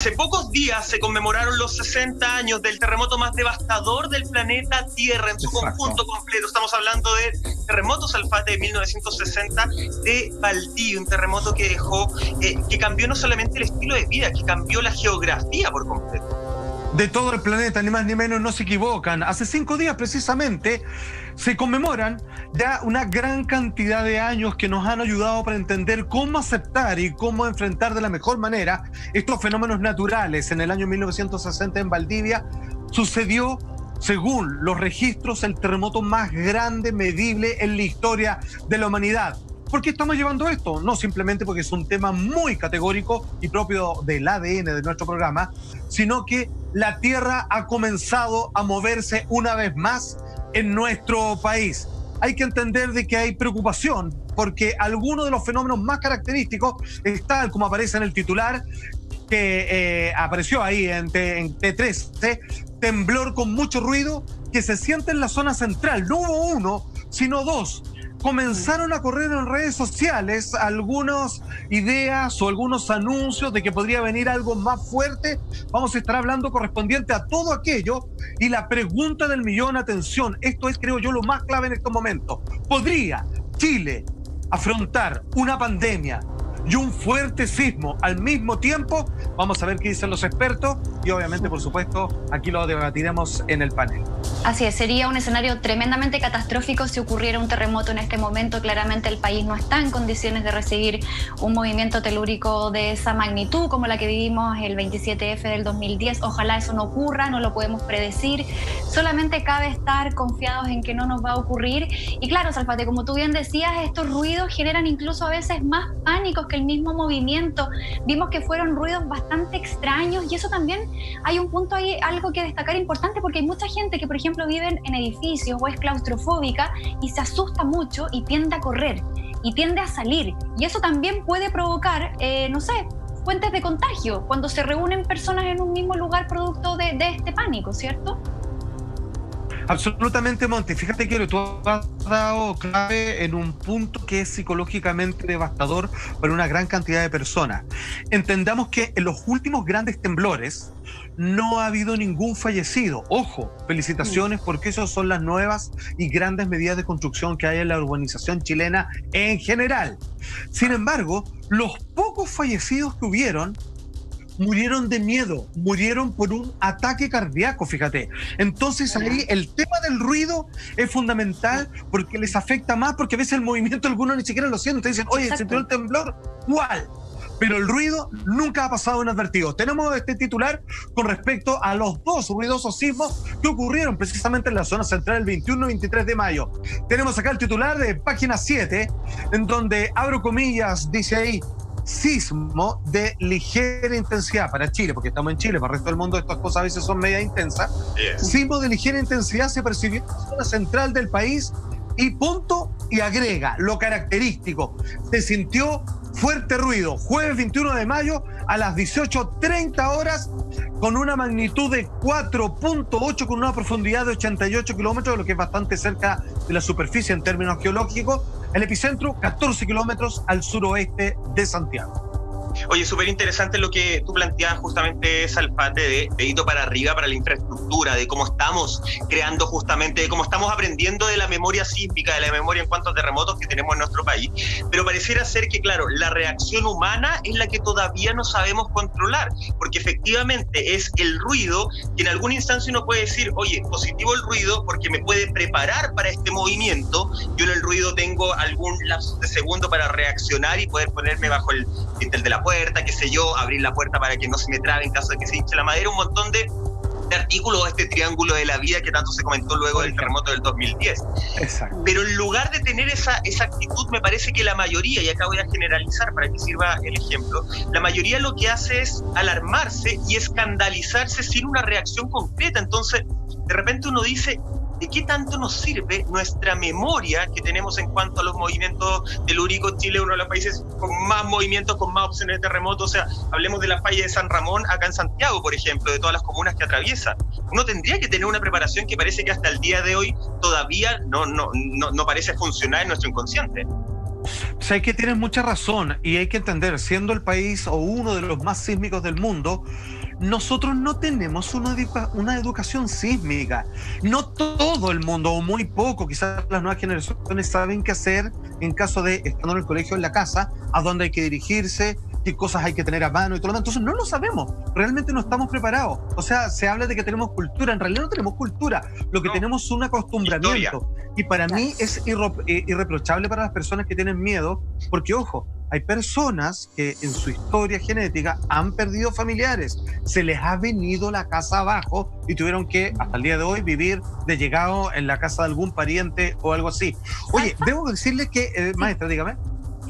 Hace pocos días se conmemoraron los 60 años del terremoto más devastador del planeta Tierra en su conjunto completo. Estamos hablando de terremoto Salfate de 1960 de Valdivia, un terremoto que dejó, que cambió no solamente el estilo de vida, que cambió la geografía por completo. De todo el planeta, ni más ni menos, no se equivocan. Hace 5 días precisamente se conmemoran ya una gran cantidad de años que nos han ayudado para entender cómo aceptar y cómo enfrentar de la mejor manera estos fenómenos naturales. En el año 1960 en Valdivia sucedió, según los registros, el terremoto más grande medible en la historia de la humanidad. ¿Por qué estamos llevando esto? No simplemente porque es un tema muy categórico y propio del ADN de nuestro programa, sino que la Tierra ha comenzado a moverse una vez más en nuestro país. Hay que entender de que hay preocupación porque algunos de los fenómenos más característicos están, como aparece en el titular, que apareció ahí en T13, temblor con mucho ruido que se siente en la zona central. No hubo uno, sino dos. Comenzaron a correr en redes sociales algunas ideas o algunos anuncios de que podría venir algo más fuerte. Vamos a estar hablando correspondiente a todo aquello. Y la pregunta del millón, atención, esto es, creo yo, lo más clave en estos momentos. ¿Podría Chile afrontar una pandemia y un fuerte sismo al mismo tiempo? Vamos a ver qué dicen los expertos y obviamente, por supuesto, aquí lo debatiremos en el panel. Así es, sería un escenario tremendamente catastrófico si ocurriera un terremoto en este momento. Claramente el país no está en condiciones de recibir un movimiento telúrico de esa magnitud como la que vivimos el 27F del 2010. Ojalá eso no ocurra, no lo podemos predecir. Solamente cabe estar confiados en que no nos va a ocurrir. Y claro, Salfate, como tú bien decías, estos ruidos generan incluso a veces más pánicos que el mismo movimiento. Vimos que fueron ruidos bastante extraños y eso también hay un punto ahí, algo que destacar importante, porque hay mucha gente que, por ejemplo, viven en edificios o es claustrofóbica y se asusta mucho y tiende a correr y tiende a salir. Y eso también puede provocar, no sé, fuentes de contagio cuando se reúnen personas en un mismo lugar producto de este pánico, ¿cierto? Absolutamente, Monty. Fíjate que tú has dado clave en un punto que es psicológicamente devastador para una gran cantidad de personas. Entendamos que en los últimos grandes temblores no ha habido ningún fallecido. Ojo, felicitaciones, porque esas son las nuevas y grandes medidas de construcción que hay en la urbanización chilena en general. Sin embargo, los pocos fallecidos que hubieron murieron de miedo, murieron por un ataque cardíaco, fíjate. Entonces ahí el tema del ruido es fundamental porque les afecta más, porque a veces el movimiento algunos ni siquiera lo sienten. Te dicen, oye, ¿se tiró el temblor? ¿Cuál? Pero el ruido nunca ha pasado inadvertido. Tenemos este titular con respecto a los dos ruidosos sismos que ocurrieron precisamente en la zona central el 21 y 23 de mayo. Tenemos acá el titular de página 7, en donde, abro comillas, dice ahí, sismo de ligera intensidad para Chile, porque estamos en Chile, para el resto del mundo estas cosas a veces son media intensas. Sismo de ligera intensidad se percibió en la zona central del país y punto, y agrega lo característico, se sintió fuerte ruido, jueves 21 de mayo a las 18:30 horas, con una magnitud de 4.8, con una profundidad de 88 kilómetros, lo que es bastante cerca de la superficie en términos geológicos. El epicentro, 14 kilómetros al suroeste de Santiago. Oye, súper interesante lo que tú planteabas justamente, Salfate, de dedito para arriba para la infraestructura, de cómo estamos creando justamente, de cómo estamos aprendiendo de la memoria sísmica, de la memoria en cuanto a terremotos que tenemos en nuestro país. Pero pareciera ser que, claro, la reacción humana es la que todavía no sabemos controlar, porque efectivamente es el ruido que en alguna instancia uno puede decir, oye, positivo el ruido porque me puede preparar para este movimiento. Yo en el ruido tengo algún lapso de segundo para reaccionar y poder ponerme bajo el dintel de la puerta, qué sé yo, abrir la puerta para que no se me trabe en caso de que se hinche la madera, un montón de artículos, este triángulo de la vida que tanto se comentó luego del terremoto del 2010. Exacto. Pero en lugar de tener esa actitud, me parece que la mayoría, y acá voy a generalizar para que sirva el ejemplo, la mayoría lo que hace es alarmarse y escandalizarse sin una reacción concreta. Entonces, de repente uno dice, ¿de qué tanto nos sirve nuestra memoria que tenemos en cuanto a los movimientos telúricos? Chile es uno de los países con más movimientos, con más opciones de terremoto. O sea, hablemos de la falla de San Ramón acá en Santiago, por ejemplo, de todas las comunas que atraviesa. Uno tendría que tener una preparación que parece que hasta el día de hoy todavía no parece funcionar en nuestro inconsciente. Sé que tienes mucha razón y hay que entender, siendo el país o uno de los más sísmicos del mundo, nosotros no tenemos una educación sísmica. No todo el mundo, o muy poco, quizás las nuevas generaciones saben qué hacer en caso de, estando en el colegio, en la casa, a dónde hay que dirigirse, qué cosas hay que tener a mano y todo lo demás. Entonces no lo sabemos, realmente no estamos preparados. O sea, se habla de que tenemos cultura, en realidad no tenemos cultura, lo que tenemos es un acostumbramiento. Y para mí es irreprochable para las personas que tienen miedo, porque ojo, hay personas que en su historia genética han perdido familiares, se les ha venido la casa abajo y tuvieron que, hasta el día de hoy, vivir de llegado en la casa de algún pariente o algo así. Oye, debo decirle que, maestra, dígame.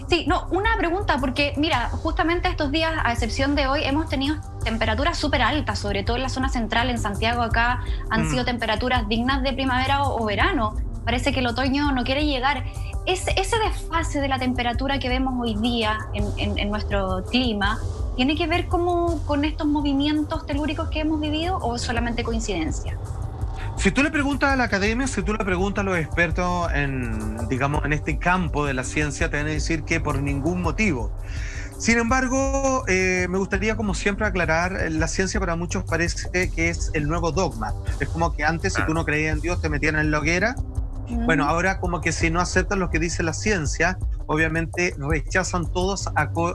Sí, no, una pregunta, porque mira, justamente estos días, a excepción de hoy, hemos tenido temperaturas súper altas, sobre todo en la zona central, en Santiago acá, han sido temperaturas dignas de primavera o verano. Parece que el otoño no quiere llegar. Ese desfase de la temperatura que vemos hoy día en nuestro clima, ¿tiene que ver con estos movimientos telúricos que hemos vivido o es solamente coincidencia? Si tú le preguntas a la academia, si tú le preguntas a los expertos digamos, en este campo de la ciencia, te van a decir que por ningún motivo. Sin embargo, me gustaría, como siempre, aclarar, la ciencia para muchos parece que es el nuevo dogma. Es como que antes, si tú no creías en Dios, te metían en la hoguera. Bueno, ahora como que si no aceptan lo que dice la ciencia, obviamente rechazan todos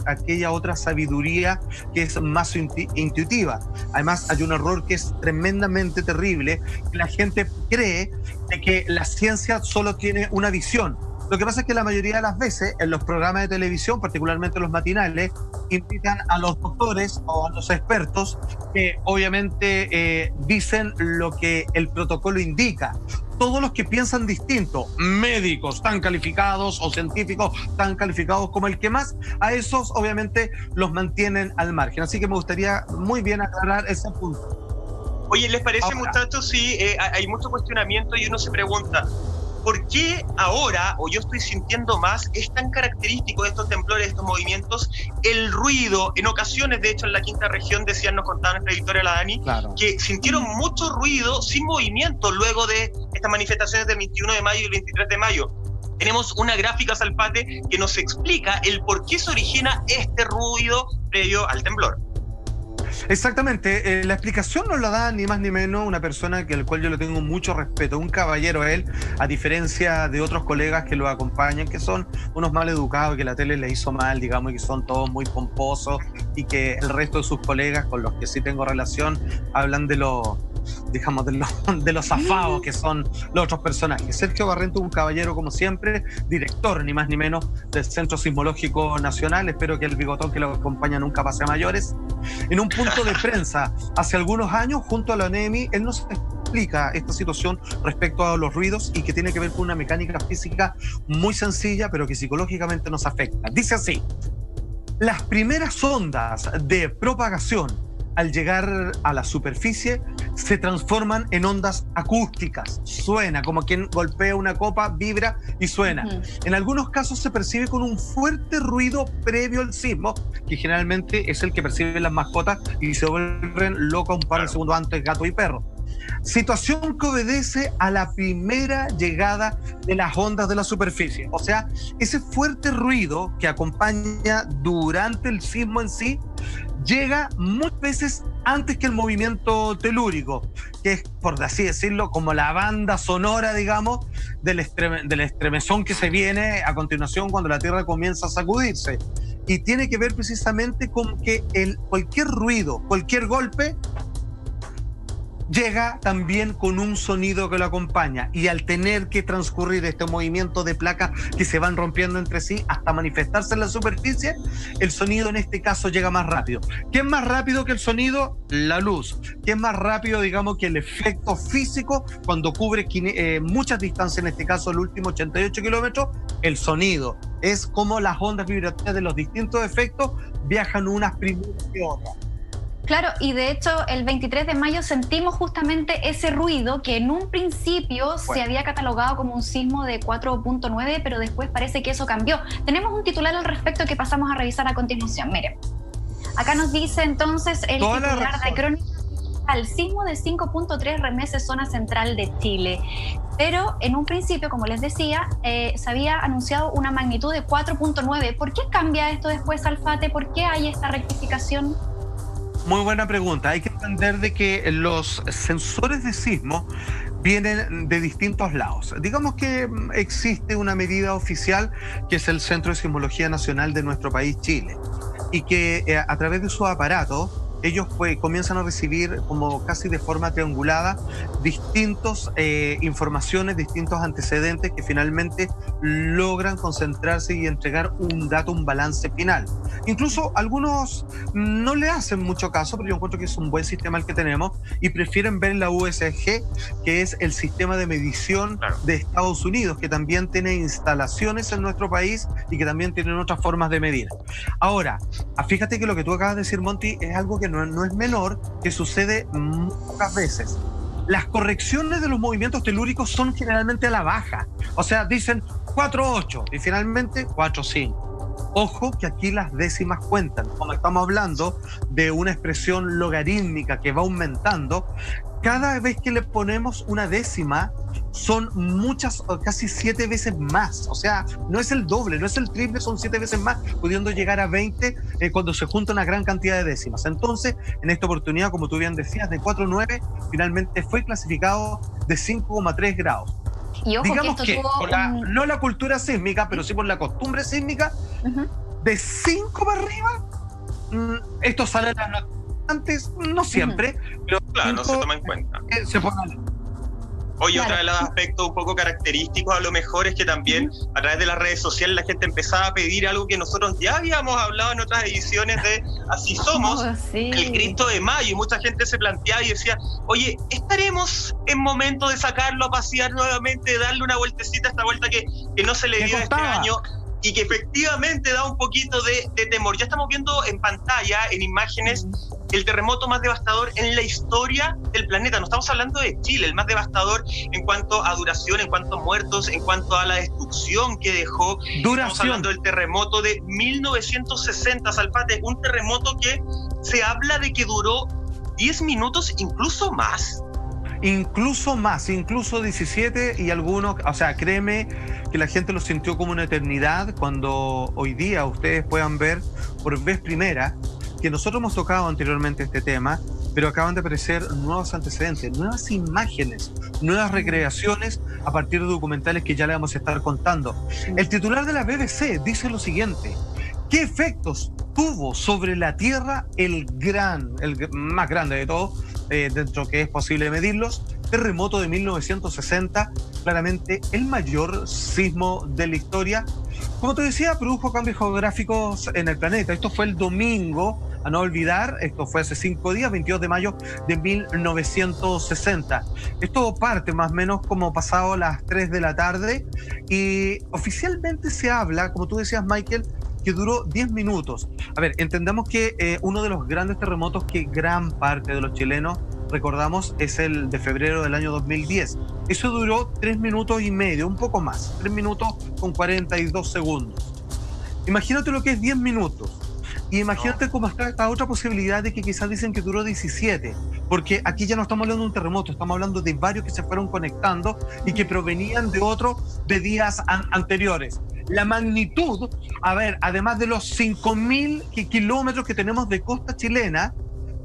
aquella otra sabiduría que es más intuitiva. Además, hay un error que es tremendamente terrible, que la gente cree de que la ciencia solo tiene una visión. Lo que pasa es que la mayoría de las veces en los programas de televisión, particularmente los matinales, invitan a los doctores o a los expertos que obviamente dicen lo que el protocolo indica. Todos los que piensan distinto, médicos tan calificados o científicos tan calificados como el que más, a esos obviamente los mantienen al margen. Así que me gustaría muy bien aclarar ese punto. Oye, ¿les parece, muchachos? Sí, hay mucho cuestionamiento y uno se pregunta, ¿por qué ahora, o yo estoy sintiendo más, es tan característico de estos temblores, de estos movimientos, el ruido? En ocasiones, de hecho, en la quinta región, nos contaba nuestra editora, la Dani, que sintieron mucho ruido sin movimiento luego de estas manifestaciones del 21 de mayo y el 23 de mayo. Tenemos una gráfica, Salpate, que nos explica el por qué se origina este ruido previo al temblor. Exactamente, la explicación nos la da ni más ni menos una persona al cual yo le tengo mucho respeto, un caballero él, a diferencia de otros colegas que lo acompañan, que son unos mal educados, que la tele les hizo mal, digamos, y que son todos muy pomposos, y que el resto de sus colegas con los que sí tengo relación hablan de los zafados que son los otros personajes. Sergio Barrento, un caballero como siempre, director ni más ni menos del Centro Sismológico Nacional, espero que el bigotón que lo acompaña nunca pase a mayores. En un punto de prensa hace algunos años junto a la ONEMI, él nos explica esta situación respecto a los ruidos y que tiene que ver con una mecánica física muy sencilla pero que psicológicamente nos afecta. Dice así: las primeras ondas de propagación al llegar a la superficie se transforman en ondas acústicas. Suena como quien golpea una copa, vibra y suena. En algunos casos se percibe con un fuerte ruido previo al sismo, que generalmente es el que perciben las mascotas y se vuelven locos un par de segundos antes, gato y perro. Situación que obedece a la primera llegada de las ondas de la superficie. O sea, ese fuerte ruido que acompaña durante el sismo en sí llega muchas veces antes que el movimiento telúrico, que es, por así decirlo, como la banda sonora, digamos, del estremezón que se viene a continuación cuando la Tierra comienza a sacudirse. Y tiene que ver precisamente con que cualquier ruido, cualquier golpe, llega también con un sonido que lo acompaña, y al tener que transcurrir este movimiento de placas que se van rompiendo entre sí hasta manifestarse en la superficie, el sonido en este caso llega más rápido. ¿Qué es más rápido que el sonido? La luz. ¿Qué es más rápido, digamos, que el efecto físico cuando cubre muchas distancias, en este caso el último 88 kilómetros? El sonido. Es como las ondas vibratorias de los distintos efectos viajan unas primero que otras. Claro, y de hecho el 23 de mayo sentimos justamente ese ruido que en un principio se había catalogado como un sismo de 4.9, pero después parece que eso cambió. Tenemos un titular al respecto que pasamos a revisar a continuación. Miren, acá nos dice entonces el titular de Crónica. al sismo de 5.3 remece zona central de Chile. Pero en un principio, como les decía, se había anunciado una magnitud de 4.9. ¿Por qué cambia esto después, Alfate? ¿Por qué hay esta rectificación? Muy buena pregunta. Hay que entender de que los sensores de sismo vienen de distintos lados. Digamos que existe una medida oficial que es el Centro de Sismología Nacional de nuestro país, Chile, y que a través de su aparato ellos comienzan a recibir como casi de forma triangulada distintas informaciones, distintos antecedentes que finalmente logran concentrarse y entregar un dato, un balance final. Incluso algunos no le hacen mucho caso, pero yo encuentro que es un buen sistema el que tenemos y prefieren ver la USG, que es el sistema de medición de Estados Unidos, que también tiene instalaciones en nuestro país y que también tienen otras formas de medir. Ahora, fíjate que lo que tú acabas de decir, Monty, es algo que no es menor, que sucede pocas veces. Las correcciones de los movimientos telúricos son generalmente a la baja. O sea, dicen 4.8 y finalmente 4.5. Ojo que aquí las décimas cuentan. Como estamos hablando de una expresión logarítmica que va aumentando, cada vez que le ponemos una décima son muchas, casi 7 veces más. O sea, no es el doble, no es el triple, son 7 veces más, pudiendo llegar a 20 cuando se junta una gran cantidad de décimas. Entonces, en esta oportunidad, como tú bien decías, de 4.9, finalmente fue clasificado de 5.3 grados. Y ojo, digamos que esto tuvo no la cultura sísmica, pero sí por la costumbre sísmica, de 5 para arriba, esto sale en las notas antes, no siempre, pero claro, no se toma en cuenta. Se pone. Oye, Claro. otro de los aspectos un poco característicos a lo mejor es que también a través de las redes sociales la gente empezaba a pedir algo que nosotros ya habíamos hablado en otras ediciones de Así Somos, Oh, sí. el grito de mayo, y mucha gente se planteaba y decía, oye, ¿estaremos en momento de sacarlo a pasear nuevamente, de darle una vueltecita a esta vuelta que no se le dio este año? Y que efectivamente da un poquito de temor. Ya estamos viendo en pantalla, en imágenes, el terremoto más devastador en la historia del planeta. No estamos hablando de Chile, el más devastador en cuanto a duración, en cuanto a muertos, en cuanto a la destrucción que dejó. Estamos hablando del terremoto de 1960, Salpate, un terremoto que se habla de que duró 10 minutos, incluso más. Incluso 17 y algunos, o sea, créeme que la gente lo sintió como una eternidad cuando hoy día ustedes puedan ver por vez primera que nosotros hemos tocado anteriormente este tema, pero acaban de aparecer nuevos antecedentes, nuevas imágenes, nuevas recreaciones a partir de documentales que ya le vamos a estar contando. El titular de la BBC dice lo siguiente: ¿qué efectos tuvo sobre la Tierra el más grande de todos, dentro que es posible medirlos, terremoto de 1960, claramente el mayor sismo de la historia? Como te decía, produjo cambios geográficos en el planeta. Esto fue el domingo, a no olvidar, esto fue hace 5 días, 22 de mayo de 1960. Esto parte más o menos como pasado las 3 de la tarde y oficialmente se habla, como tú decías, Michael, que duró 10 minutos. A ver, entendamos que uno de los grandes terremotos que gran parte de los chilenos recordamos es el de febrero del año 2010. Eso duró 3 minutos y medio, un poco más, 3 minutos con 42 segundos. Imagínate lo que es 10 minutos. Y imagínate cómo está esta otra posibilidad de que quizás dicen que duró 17, porque aquí ya no estamos hablando de un terremoto, estamos hablando de varios que se fueron conectando y que provenían de días anteriores. La magnitud, a ver, además de los 5.000 kilómetros que tenemos de costa chilena,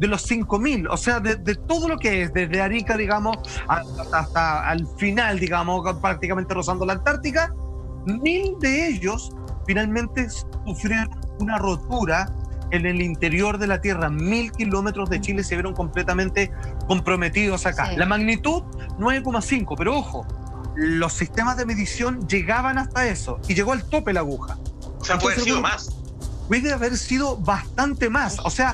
de los 5.000, o sea, de todo lo que es, desde Arica, digamos, hasta al final, digamos, prácticamente rozando la Antártica, 1.000 de ellos finalmente sufrieron una rotura en el interior de la Tierra. 1.000 kilómetros de Chile se vieron completamente comprometidos acá. Sí. La magnitud 9,5, pero ojo, los sistemas de medición llegaban hasta eso y llegó al tope la aguja. O sea, puede haber sido más. Puede haber sido bastante más. O sea,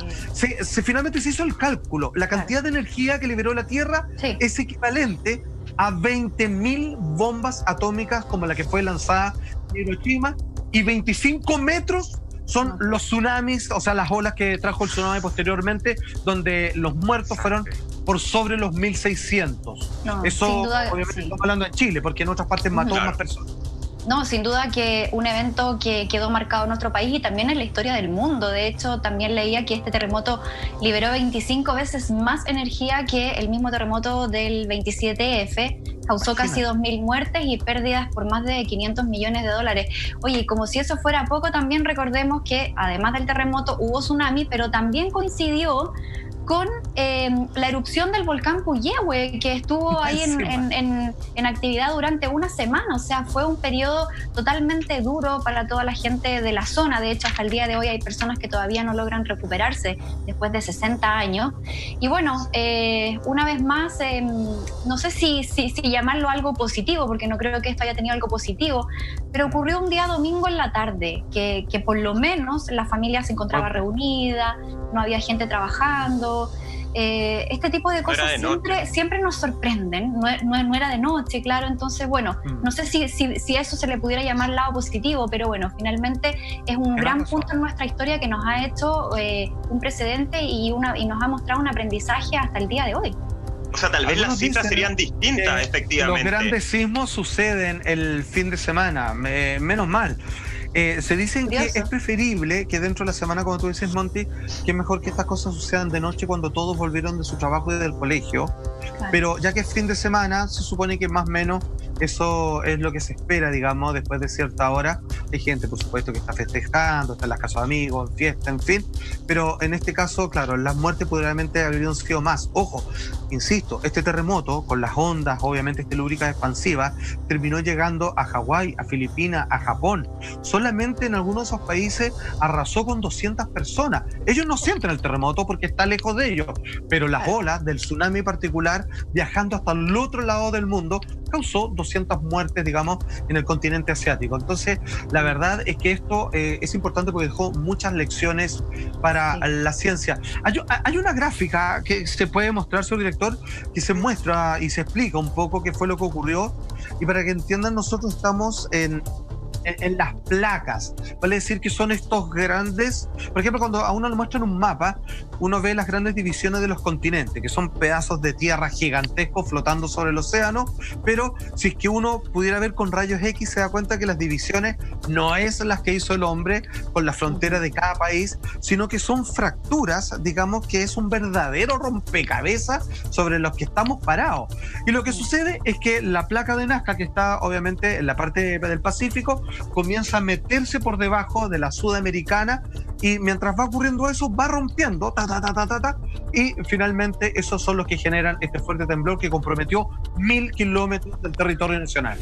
finalmente se hizo el cálculo. La cantidad de energía que liberó la Tierra es equivalente a 20.000 bombas atómicas como la que fue lanzada en Hiroshima, y 25 metros son los tsunamis, o sea, las olas que trajo el tsunami posteriormente, donde los muertos fueron por sobre los 1.600. Eso, obviamente, estamos hablando de Chile, porque en otras partes mató más personas. No, sin duda que un evento que quedó marcado en nuestro país y también en la historia del mundo. De hecho, también leía que este terremoto liberó 25 veces más energía que el mismo terremoto del 27F. Causó casi 2.000 muertes y pérdidas por más de 500 millones de dólares. Oye, como si eso fuera poco, también recordemos que además del terremoto hubo tsunami, pero también coincidió con la erupción del volcán Puyehue, que estuvo ahí en actividad durante una semana. O sea, fue un periodo totalmente duro para toda la gente de la zona. De hecho, hasta el día de hoy hay personas que todavía no logran recuperarse después de 60 años. Y bueno, una vez más, no sé si llamarlo algo positivo, porque no creo que esto haya tenido algo positivo, pero ocurrió un día domingo en la tarde, que por lo menos la familia se encontraba reunida, no había gente trabajando. Este tipo de cosas siempre nos sorprenden. No era de noche, claro. Entonces, bueno, no sé si a eso se le pudiera llamar lado positivo, pero bueno, finalmente es un gran punto en nuestra historia que nos ha hecho un precedente y nos ha mostrado un aprendizaje hasta el día de hoy. O sea, tal vez las cifras serían distintas, efectivamente. Los grandes sismos suceden el fin de semana, menos mal. Se dicen que es preferible que dentro de la semana, como tú dices, Monty, que es mejor que estas cosas sucedan de noche cuando todos volvieron de su trabajo y del colegio. Claro. Pero ya que es fin de semana, se supone que más o menos eso es lo que se espera, digamos, después de cierta hora. Hay gente, por supuesto, que está festejando, está en las casas de amigos, en fiesta, en fin. Pero en este caso, claro, las muertes probablemente habrían sido más. Ojo, insisto, este terremoto, con las ondas, obviamente telúricas expansivas, terminó llegando a Hawái, a Filipinas, a Japón. Solamente en algunos de esos países arrasó con 200 personas. Ellos no sienten el terremoto porque está lejos de ellos, pero las olas del tsunami particular, viajando hasta el otro lado del mundo, causó 200 muertes, digamos, en el continente asiático. Entonces, la verdad es que esto es importante porque dejó muchas lecciones para la ciencia. Hay una gráfica que se puede mostrar, señor director, que se muestra y se explica un poco qué fue lo que ocurrió. Y para que entiendan, nosotros estamos en las placas, vale decir que son estos grandes, por ejemplo, cuando a uno le muestran un mapa, uno ve las grandes divisiones de los continentes, que son pedazos de tierra gigantescos flotando sobre el océano, pero si es que uno pudiera ver con rayos X, se da cuenta que las divisiones no es las que hizo el hombre con la frontera de cada país, sino que son fracturas, digamos que es un verdadero rompecabezas sobre los que estamos parados. Y lo que sucede es que la placa de Nazca, que está obviamente en la parte del Pacífico, comienza a meterse por debajo de la sudamericana y mientras va ocurriendo eso va rompiendo y finalmente esos son los que generan este fuerte temblor que comprometió 1000 kilómetros del territorio nacional.